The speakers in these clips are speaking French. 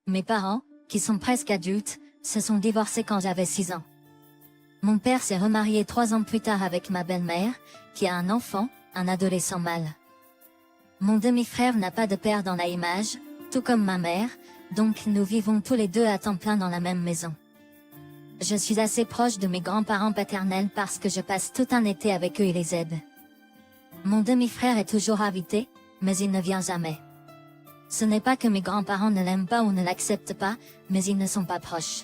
Mes parents, qui sont presque adultes, se sont divorcés quand j'avais 6 ans. Mon père s'est remarié 3 ans plus tard avec ma belle-mère, qui a un enfant, un adolescent mâle. Mon demi-frère n'a pas de père dans la image, tout comme ma mère, donc nous vivons tous les deux à temps plein dans la même maison. Je suis assez proche de mes grands-parents paternels parce que je passe tout un été avec eux et les aide. Mon demi-frère est toujours invité, mais il ne vient jamais. Ce n'est pas que mes grands-parents ne l'aiment pas ou ne l'acceptent pas, mais ils ne sont pas proches.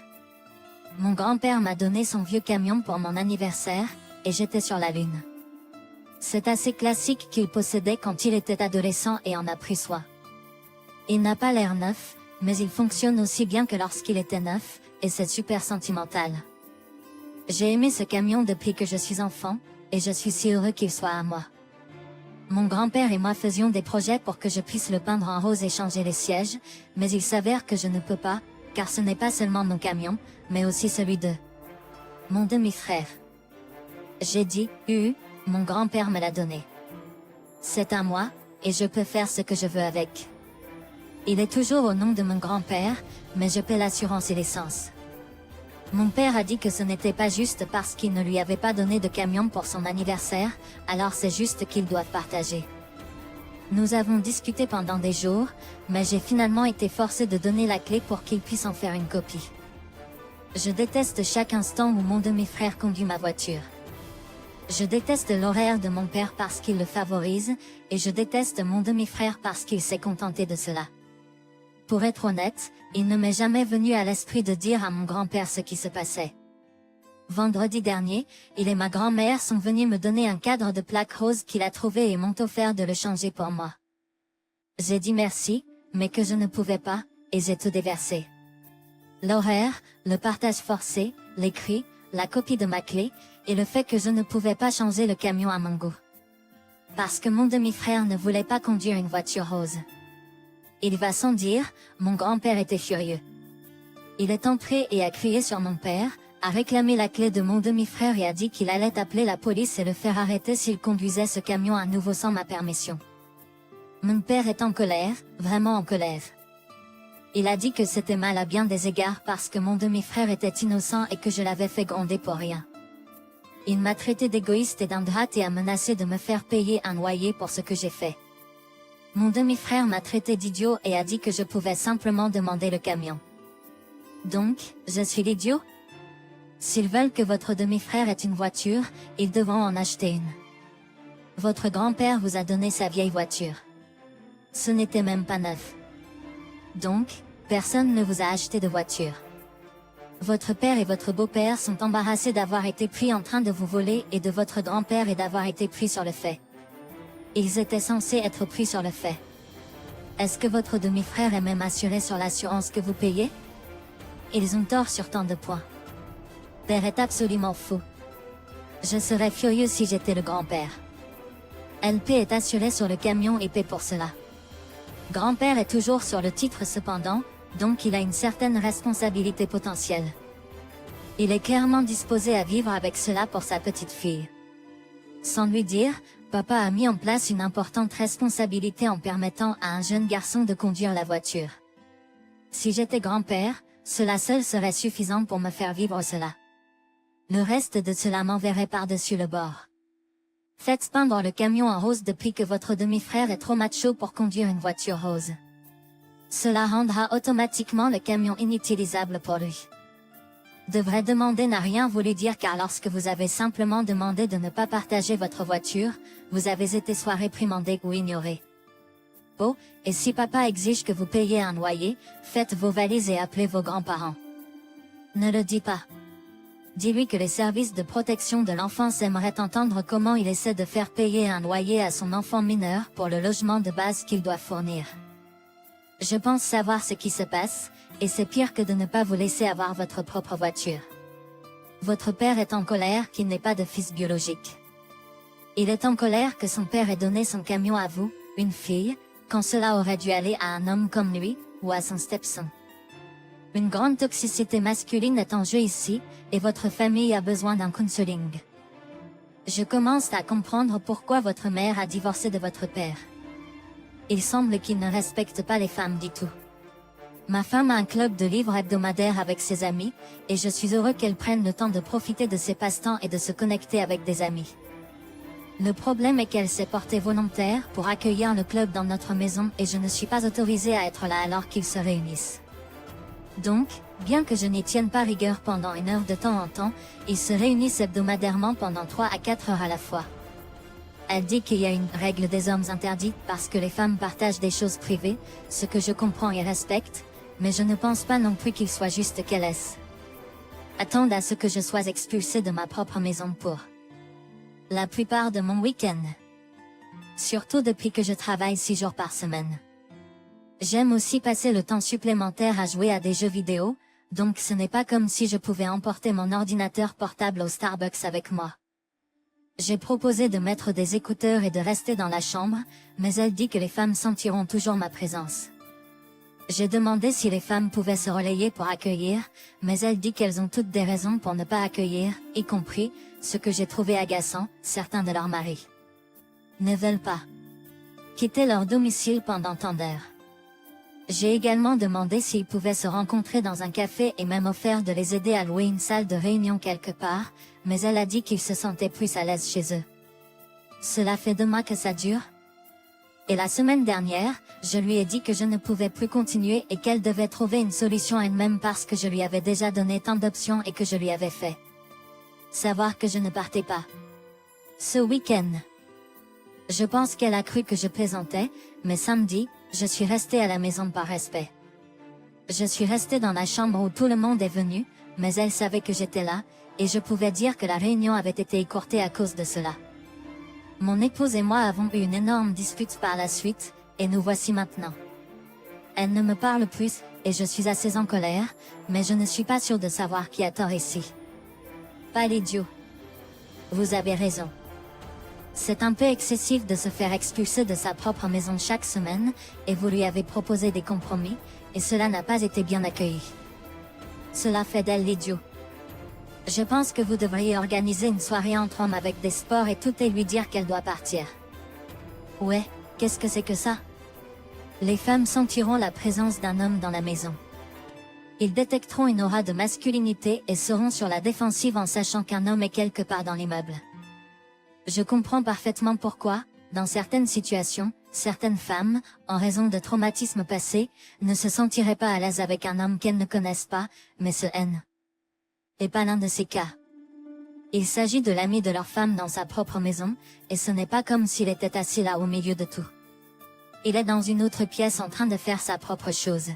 Mon grand-père m'a donné son vieux camion pour mon anniversaire, et j'étais sur la lune. C'est assez classique qu'il possédait quand il était adolescent et en a pris soin. Il n'a pas l'air neuf, mais il fonctionne aussi bien que lorsqu'il était neuf, et c'est super sentimental. J'ai aimé ce camion depuis que je suis enfant, et je suis si heureux qu'il soit à moi. Mon grand-père et moi faisions des projets pour que je puisse le peindre en rose et changer les sièges, mais il s'avère que je ne peux pas, car ce n'est pas seulement mon camion, mais aussi celui de mon demi-frère. J'ai dit, mon grand-père me l'a donné. C'est à moi, et je peux faire ce que je veux avec. Il est toujours au nom de mon grand-père, mais je paie l'assurance et l'essence. Mon père a dit que ce n'était pas juste parce qu'il ne lui avait pas donné de camion pour son anniversaire, alors c'est juste qu'ils doivent partager. Nous avons discuté pendant des jours, mais j'ai finalement été forcé de donner la clé pour qu'il puisse en faire une copie. Je déteste chaque instant où mon demi-frère conduit ma voiture. Je déteste l'horaire de mon père parce qu'il le favorise, et je déteste mon demi-frère parce qu'il s'est contenté de cela. Pour être honnête, il ne m'est jamais venu à l'esprit de dire à mon grand-père ce qui se passait. Vendredi dernier, il et ma grand-mère sont venus me donner un cadre de plaque rose qu'il a trouvé et m'ont offert de le changer pour moi. J'ai dit merci, mais que je ne pouvais pas, et j'ai tout déversé. L'horaire, le partage forcé, les cris, la copie de ma clé, et le fait que je ne pouvais pas changer le camion à mon goût. Parce que mon demi-frère ne voulait pas conduire une voiture rose. Il va sans dire, mon grand-père était furieux. Il est entré et a crié sur mon père, a réclamé la clé de mon demi-frère et a dit qu'il allait appeler la police et le faire arrêter s'il conduisait ce camion à nouveau sans ma permission. Mon père est en colère, vraiment en colère. Il a dit que c'était mal à bien des égards parce que mon demi-frère était innocent et que je l'avais fait gronder pour rien. Il m'a traité d'égoïste et d'ingrate et a menacé de me faire payer un loyer pour ce que j'ai fait. Mon demi-frère m'a traité d'idiot et a dit que je pouvais simplement demander le camion. Donc, je suis l'idiot? S'ils veulent que votre demi-frère ait une voiture, ils devront en acheter une. Votre grand-père vous a donné sa vieille voiture. Ce n'était même pas neuf. Donc, personne ne vous a acheté de voiture. Votre père et votre beau-père sont embarrassés d'avoir été pris en train de vous voler et de votre grand-père et d'avoir été pris sur le fait. Ils étaient censés être pris sur le fait. Est-ce que votre demi-frère est même assuré sur l'assurance que vous payez? Ils ont tort sur tant de points. Père est absolument fou. Je serais furieux si j'étais le grand-père. LP est assuré sur le camion et paie pour cela. Grand-père est toujours sur le titre cependant, donc il a une certaine responsabilité potentielle. Il est clairement disposé à vivre avec cela pour sa petite fille. Sans lui dire, papa a mis en place une importante responsabilité en permettant à un jeune garçon de conduire la voiture. Si j'étais grand-père, cela seul serait suffisant pour me faire vivre cela. Le reste de cela m'enverrait par-dessus le bord. Faites peindre le camion en rose depuis que votre demi-frère est trop macho pour conduire une voiture rose. Cela rendra automatiquement le camion inutilisable pour lui. Devrait demander n'a rien voulu dire car lorsque vous avez simplement demandé de ne pas partager votre voiture, vous avez été soit réprimandé ou ignoré. Oh, et si papa exige que vous payiez un loyer, faites vos valises et appelez vos grands-parents. Ne le dis pas. Dis-lui que les services de protection de l'enfance aimeraient entendre comment il essaie de faire payer un loyer à son enfant mineur pour le logement de base qu'il doit fournir. Je pense savoir ce qui se passe, et c'est pire que de ne pas vous laisser avoir votre propre voiture. Votre père est en colère qu'il n'ait pas de fils biologique. Il est en colère que son père ait donné son camion à vous, une fille, quand cela aurait dû aller à un homme comme lui, ou à son stepson. Une grande toxicité masculine est en jeu ici, et votre famille a besoin d'un counseling. Je commence à comprendre pourquoi votre mère a divorcé de votre père. Il semble qu'il ne respecte pas les femmes du tout. Ma femme a un club de livres hebdomadaire avec ses amis, et je suis heureux qu'elle prenne le temps de profiter de ses passe-temps et de se connecter avec des amis. Le problème est qu'elle s'est portée volontaire pour accueillir le club dans notre maison et je ne suis pas autorisée à être là alors qu'ils se réunissent. Donc, bien que je n'y tienne pas rigueur pendant 1 heure de temps en temps, ils se réunissent hebdomadairement pendant 3 à 4 heures à la fois. Elle dit qu'il y a une règle des hommes interdite parce que les femmes partagent des choses privées, ce que je comprends et respecte, mais je ne pense pas non plus qu'il soit juste qu'elle laisse attendre à ce que je sois expulsée de ma propre maison pour la plupart de mon week-end. Surtout depuis que je travaille 6 jours par semaine. J'aime aussi passer le temps supplémentaire à jouer à des jeux vidéo, donc ce n'est pas comme si je pouvais emporter mon ordinateur portable au Starbucks avec moi. J'ai proposé de mettre des écouteurs et de rester dans la chambre, mais elle dit que les femmes sentiront toujours ma présence. J'ai demandé si les femmes pouvaient se relayer pour accueillir, mais elle dit qu'elles ont toutes des raisons pour ne pas accueillir, y compris, ce que j'ai trouvé agaçant, certains de leurs maris ne veulent pas quitter leur domicile pendant tant d'heures. J'ai également demandé s'ils pouvaient se rencontrer dans un café et même offert de les aider à louer une salle de réunion quelque part, mais elle a dit qu'ils se sentaient plus à l'aise chez eux. Cela fait 2 mois que ça dure. Et la semaine dernière, je lui ai dit que je ne pouvais plus continuer et qu'elle devait trouver une solution elle-même parce que je lui avais déjà donné tant d'options et que je lui avais fait savoir que je ne partais pas ce week-end. Je pense qu'elle a cru que je plaisantais, mais samedi, je suis restée à la maison par respect. Je suis restée dans la chambre où tout le monde est venu, mais elle savait que j'étais là, et je pouvais dire que la réunion avait été écourtée à cause de cela. Mon épouse et moi avons eu une énorme dispute par la suite, et nous voici maintenant. Elle ne me parle plus, et je suis assez en colère, mais je ne suis pas sûre de savoir qui a tort ici. Pas l'idiot. Vous avez raison. C'est un peu excessif de se faire expulser de sa propre maison chaque semaine, et vous lui avez proposé des compromis, et cela n'a pas été bien accueilli. Cela fait d'elle l'idiot. Je pense que vous devriez organiser une soirée entre hommes avec des sports et tout et lui dire qu'elle doit partir. Ouais, qu'est-ce que c'est que ça? Les femmes sentiront la présence d'un homme dans la maison. Ils détecteront une aura de masculinité et seront sur la défensive en sachant qu'un homme est quelque part dans l'immeuble. Je comprends parfaitement pourquoi, dans certaines situations, certaines femmes, en raison de traumatismes passés, ne se sentiraient pas à l'aise avec un homme qu'elles ne connaissent pas, mais se hainent. Et pas l'un de ces cas. Il s'agit de l'ami de leur femme dans sa propre maison, et ce n'est pas comme s'il était assis là au milieu de tout. Il est dans une autre pièce en train de faire sa propre chose.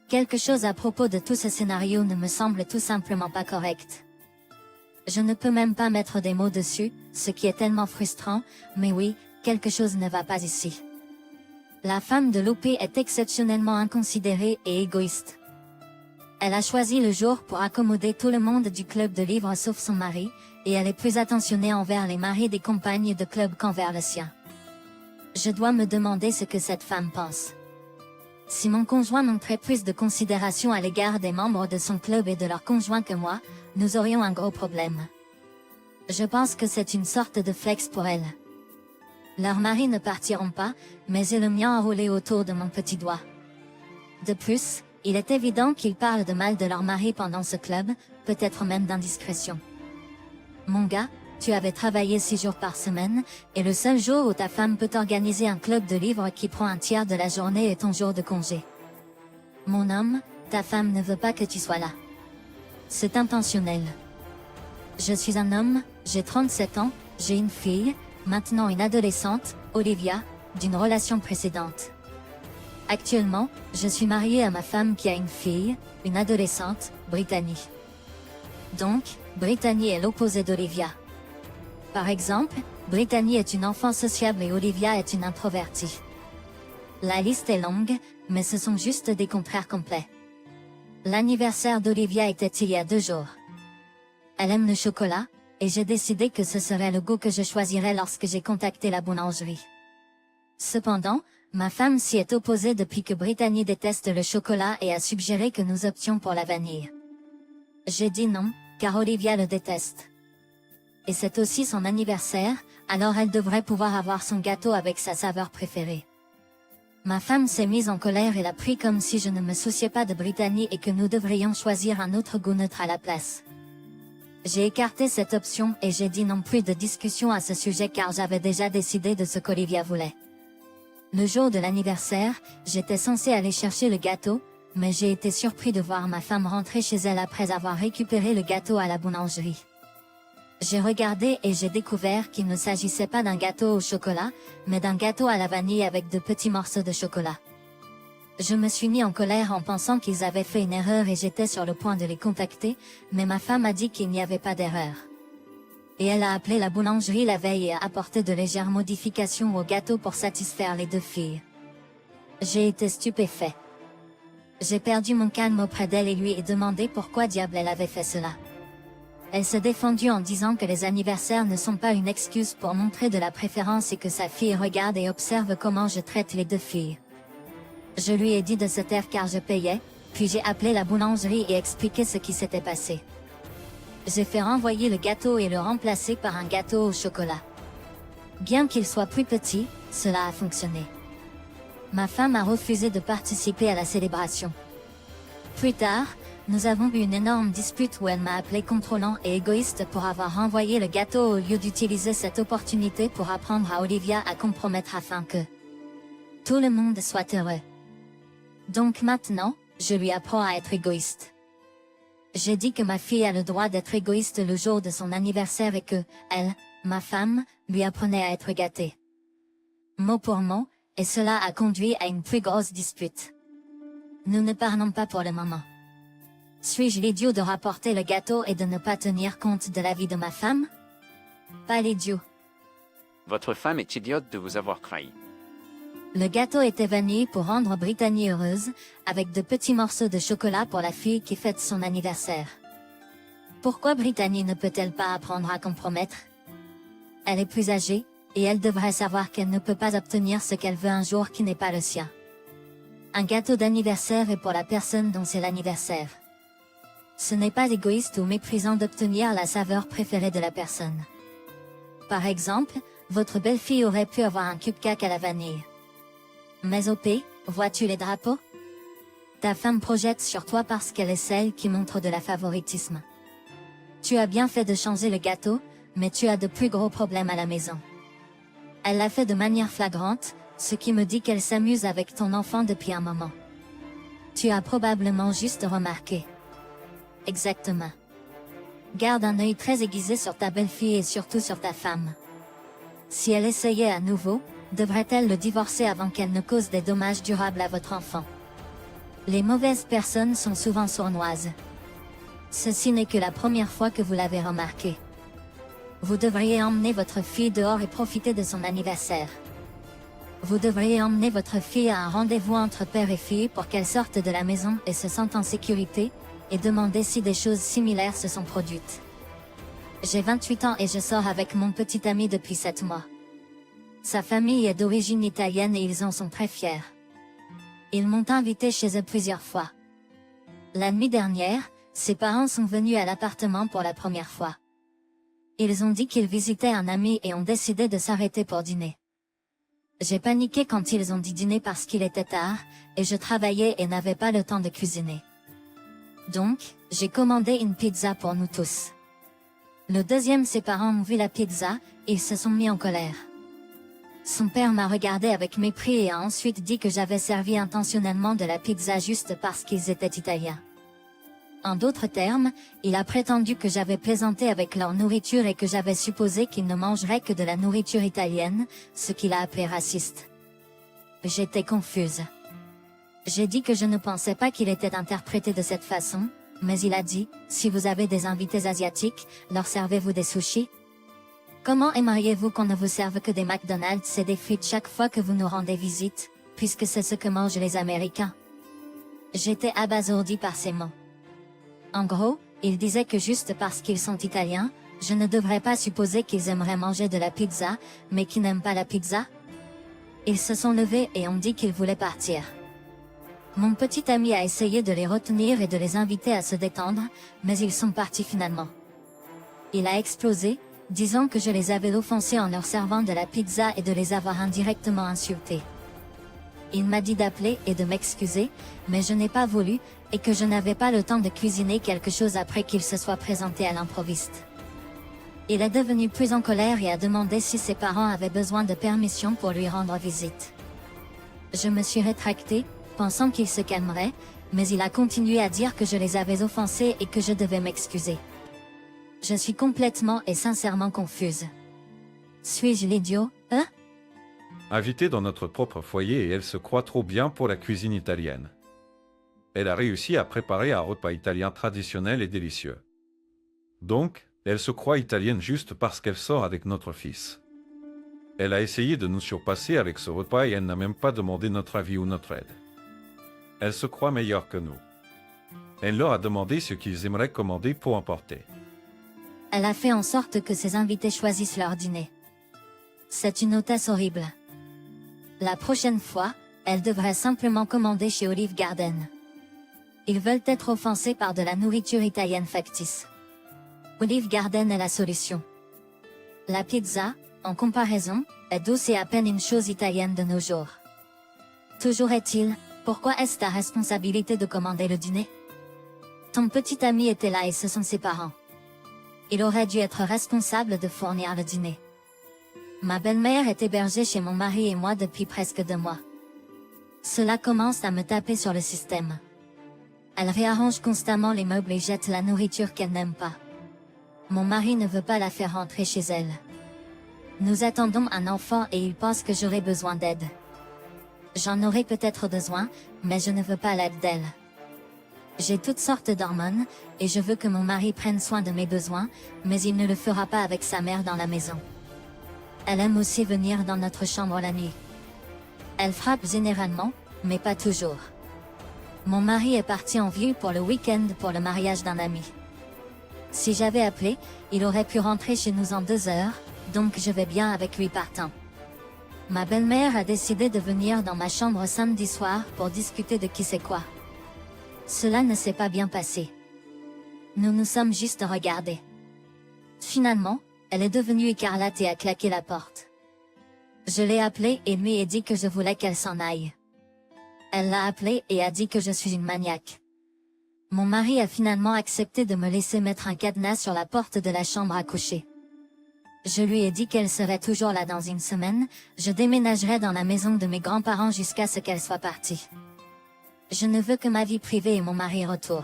Quelque chose à propos de tout ce scénario ne me semble tout simplement pas correct. Je ne peux même pas mettre des mots dessus, ce qui est tellement frustrant, mais oui, quelque chose ne va pas ici. La femme de Loupé est exceptionnellement inconsidérée et égoïste. Elle a choisi le jour pour accommoder tout le monde du club de livres sauf son mari, et elle est plus attentionnée envers les maris des compagnes de club qu'envers le sien. Je dois me demander ce que cette femme pense. Si mon conjoint montrait plus de considération à l'égard des membres de son club et de leurs conjoints que moi, nous aurions un gros problème. Je pense que c'est une sorte de flex pour elle. Leurs maris ne partiront pas, mais j'ai le mien enroulé autour de mon petit doigt. De plus, il est évident qu'ils parlent de mal de leur mari pendant ce club, peut-être même d'indiscrétion. Mon gars, tu avais travaillé 6 jours par semaine, et le seul jour où ta femme peut organiser un club de livres qui prend un tiers de la journée est ton jour de congé. Mon homme, ta femme ne veut pas que tu sois là. C'est intentionnel. Je suis un homme, j'ai 37 ans, j'ai une fille, maintenant une adolescente, Olivia, d'une relation précédente. Actuellement, je suis mariée à ma femme qui a une fille, une adolescente, Brittany. Donc, Brittany est l'opposé d'Olivia. Par exemple, Brittany est une enfant sociable et Olivia est une introvertie. La liste est longue, mais ce sont juste des contraires complets. L'anniversaire d'Olivia était il y a 2 jours. Elle aime le chocolat, et j'ai décidé que ce serait le goût que je choisirais lorsque j'ai contacté la boulangerie. Cependant, ma femme s'y est opposée depuis que Brittany déteste le chocolat et a suggéré que nous options pour la vanille. J'ai dit non, car Olivia le déteste. Et c'est aussi son anniversaire, alors elle devrait pouvoir avoir son gâteau avec sa saveur préférée. Ma femme s'est mise en colère et l'a pris comme si je ne me souciais pas de Brittany et que nous devrions choisir un autre goût neutre à la place. J'ai écarté cette option et j'ai dit non plus de discussion à ce sujet car j'avais déjà décidé de ce qu'Olivia voulait. Le jour de l'anniversaire, j'étais censée aller chercher le gâteau, mais j'ai été surpris de voir ma femme rentrer chez elle après avoir récupéré le gâteau à la boulangerie. J'ai regardé et j'ai découvert qu'il ne s'agissait pas d'un gâteau au chocolat, mais d'un gâteau à la vanille avec de petits morceaux de chocolat. Je me suis mis en colère en pensant qu'ils avaient fait une erreur et j'étais sur le point de les contacter, mais ma femme a dit qu'il n'y avait pas d'erreur. Et elle a appelé la boulangerie la veille et a apporté de légères modifications au gâteau pour satisfaire les deux filles. J'ai été stupéfait. J'ai perdu mon calme auprès d'elle et lui ai demandé pourquoi diable elle avait fait cela. Elle s'est défendue en disant que les anniversaires ne sont pas une excuse pour montrer de la préférence et que sa fille regarde et observe comment je traite les deux filles. Je lui ai dit de se taire car je payais, puis j'ai appelé la boulangerie et expliqué ce qui s'était passé. J'ai fait renvoyer le gâteau et le remplacer par un gâteau au chocolat. Bien qu'il soit plus petit, cela a fonctionné. Ma femme a refusé de participer à la célébration. Plus tard, nous avons eu une énorme dispute où elle m'a appelé contrôlant et égoïste pour avoir renvoyé le gâteau au lieu d'utiliser cette opportunité pour apprendre à Olivia à compromettre afin que tout le monde soit heureux. Donc maintenant, je lui apprends à être égoïste. J'ai dit que ma fille a le droit d'être égoïste le jour de son anniversaire et que, elle, ma femme, lui apprenait à être gâtée. Mot pour mot, et cela a conduit à une plus grosse dispute. Nous ne parlons pas pour le moment. Suis-je l'idiot de rapporter le gâteau et de ne pas tenir compte de l'avis de ma femme? Pas l'idiot. Votre femme est idiote de vous avoir trahi. Le gâteau était vanille pour rendre Brittany heureuse, avec de petits morceaux de chocolat pour la fille qui fête son anniversaire. Pourquoi Brittany ne peut-elle pas apprendre à compromettre? Elle est plus âgée, et elle devrait savoir qu'elle ne peut pas obtenir ce qu'elle veut un jour qui n'est pas le sien. Un gâteau d'anniversaire est pour la personne dont c'est l'anniversaire. Ce n'est pas égoïste ou méprisant d'obtenir la saveur préférée de la personne. Par exemple, votre belle-fille aurait pu avoir un cupcake à la vanille. Mais OP, vois-tu les drapeaux? Ta femme projette sur toi parce qu'elle est celle qui montre de la favoritisme. Tu as bien fait de changer le gâteau, mais tu as de plus gros problèmes à la maison. Elle l'a fait de manière flagrante, ce qui me dit qu'elle s'amuse avec ton enfant depuis un moment. Tu as probablement juste remarqué. Exactement. Garde un œil très aiguisé sur ta belle-fille et surtout sur ta femme. Si elle essayait à nouveau, devrait-elle le divorcer avant qu'elle ne cause des dommages durables à votre enfant? Les mauvaises personnes sont souvent sournoises. Ceci n'est que la première fois que vous l'avez remarqué. Vous devriez emmener votre fille dehors et profiter de son anniversaire. Vous devriez emmener votre fille à un rendez-vous entre père et fille pour qu'elle sorte de la maison et se sente en sécurité, et demander si des choses similaires se sont produites. J'ai 28 ans et je sors avec mon petit ami depuis 7 mois. Sa famille est d'origine italienne et ils en sont très fiers. Ils m'ont invité chez eux plusieurs fois. La nuit dernière, ses parents sont venus à l'appartement pour la première fois. Ils ont dit qu'ils visitaient un ami et ont décidé de s'arrêter pour dîner. J'ai paniqué quand ils ont dit dîner parce qu'il était tard, et je travaillais et n'avais pas le temps de cuisiner. Donc, j'ai commandé une pizza pour nous tous. Le deuxième, ses parents ont vu la pizza, et ils se sont mis en colère. Son père m'a regardé avec mépris et a ensuite dit que j'avais servi intentionnellement de la pizza juste parce qu'ils étaient italiens. En d'autres termes, il a prétendu que j'avais plaisanté avec leur nourriture et que j'avais supposé qu'ils ne mangeraient que de la nourriture italienne, ce qu'il a appelé raciste. J'étais confuse. J'ai dit que je ne pensais pas qu'il était interprété de cette façon, mais il a dit, si vous avez des invités asiatiques, leur servez-vous des sushis? Comment aimeriez-vous qu'on ne vous serve que des McDonald's et des frites chaque fois que vous nous rendez visite, puisque c'est ce que mangent les Américains? J'étais abasourdi par ces mots. En gros, il disait que juste parce qu'ils sont italiens, je ne devrais pas supposer qu'ils aimeraient manger de la pizza, mais qu'ils n'aiment pas la pizza? Ils se sont levés et ont dit qu'ils voulaient partir. Mon petit ami a essayé de les retenir et de les inviter à se détendre, mais ils sont partis finalement. Il a explosé, disant que je les avais offensés en leur servant de la pizza et de les avoir indirectement insultés. Il m'a dit d'appeler et de m'excuser, mais je n'ai pas voulu, et que je n'avais pas le temps de cuisiner quelque chose après qu'il se soit présenté à l'improviste. Il est devenu plus en colère et a demandé si ses parents avaient besoin de permission pour lui rendre visite. Je me suis rétractée, pensant qu'il se calmerait, mais il a continué à dire que je les avais offensés et que je devais m'excuser. Je suis complètement et sincèrement confuse. Suis-je l'idiot, hein? Invitée dans notre propre foyer et elle se croit trop bien pour la cuisine italienne. Elle a réussi à préparer un repas italien traditionnel et délicieux. Donc, elle se croit italienne juste parce qu'elle sort avec notre fils. Elle a essayé de nous surpasser avec ce repas et elle n'a même pas demandé notre avis ou notre aide. Elle se croit meilleure que nous. Elle leur a demandé ce qu'ils aimeraient commander pour emporter. Elle a fait en sorte que ses invités choisissent leur dîner. C'est une hôtesse horrible. La prochaine fois, elle devrait simplement commander chez Olive Garden. Ils veulent être offensés par de la nourriture italienne factice. Olive Garden est la solution. La pizza, en comparaison, est douce et à peine une chose italienne de nos jours. Toujours est-il, pourquoi est-ce ta responsabilité de commander le dîner? Ton petit ami était là et ce sont ses parents. Il aurait dû être responsable de fournir le dîner. Ma belle-mère est hébergée chez mon mari et moi depuis presque 2 mois. Cela commence à me taper sur le système. Elle réarrange constamment les meubles et jette la nourriture qu'elle n'aime pas. Mon mari ne veut pas la faire rentrer chez elle. Nous attendons un enfant et il pense que j'aurai besoin d'aide. J'en aurai peut-être besoin, mais je ne veux pas l'aide d'elle. J'ai toutes sortes d'hormones, et je veux que mon mari prenne soin de mes besoins, mais il ne le fera pas avec sa mère dans la maison. Elle aime aussi venir dans notre chambre la nuit. Elle frappe généralement, mais pas toujours. Mon mari est parti en ville pour le week-end pour le mariage d'un ami. Si j'avais appelé, il aurait pu rentrer chez nous en 2 heures, donc je vais bien avec lui partant. Ma belle-mère a décidé de venir dans ma chambre samedi soir pour discuter de qui sait quoi. Cela ne s'est pas bien passé. Nous nous sommes juste regardés. Finalement, elle est devenue écarlate et a claqué la porte. Je l'ai appelée et lui ai dit que je voulais qu'elle s'en aille. Elle l'a appelée et a dit que je suis une maniaque. Mon mari a finalement accepté de me laisser mettre un cadenas sur la porte de la chambre à coucher. Je lui ai dit qu'elle serait toujours là dans 1 semaine, je déménagerai dans la maison de mes grands-parents jusqu'à ce qu'elle soit partie. Je ne veux que ma vie privée et mon mari retournent.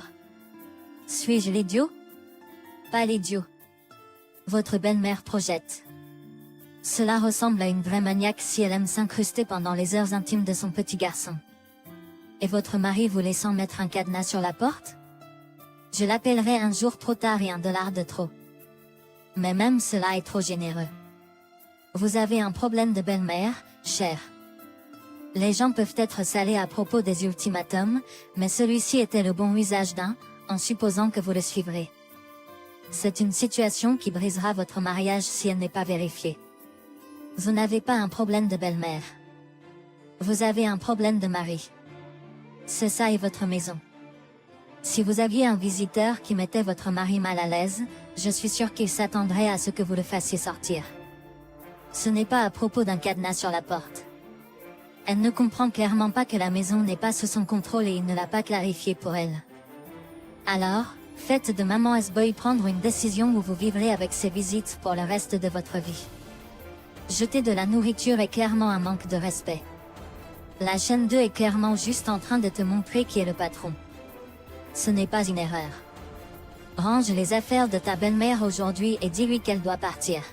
Suis-je l'idiot? Pas l'idiot. Votre belle-mère projette. Cela ressemble à une vraie maniaque si elle aime s'incruster pendant les heures intimes de son petit garçon. Et votre mari vous laissant mettre un cadenas sur la porte? Je l'appellerai un jour trop tard et $1 de trop. Mais même cela est trop généreux. Vous avez un problème de belle-mère, cher. Les gens peuvent être salés à propos des ultimatums, mais celui-ci était le bon usage d'un, en supposant que vous le suivrez. C'est une situation qui brisera votre mariage si elle n'est pas vérifiée. Vous n'avez pas un problème de belle-mère. Vous avez un problème de mari. C'est ça et votre maison. Si vous aviez un visiteur qui mettait votre mari mal à l'aise, je suis sûre qu'il s'attendrait à ce que vous le fassiez sortir. Ce n'est pas à propos d'un cadenas sur la porte. Elle ne comprend clairement pas que la maison n'est pas sous son contrôle et il ne l'a pas clarifié pour elle. Alors, faites de Maman S-Boy prendre une décision où vous vivrez avec ces visites pour le reste de votre vie. Jeter de la nourriture est clairement un manque de respect. La chaîne 2 est clairement juste en train de te montrer qui est le patron. Ce n'est pas une erreur. Range les affaires de ta belle-mère aujourd'hui et dis-lui qu'elle doit partir.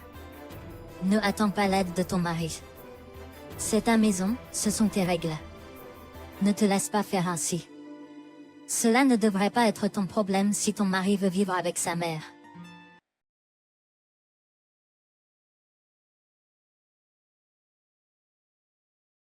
Ne attends pas l'aide de ton mari. C'est ta maison, ce sont tes règles. Ne te laisse pas faire ainsi. Cela ne devrait pas être ton problème si ton mari veut vivre avec sa mère.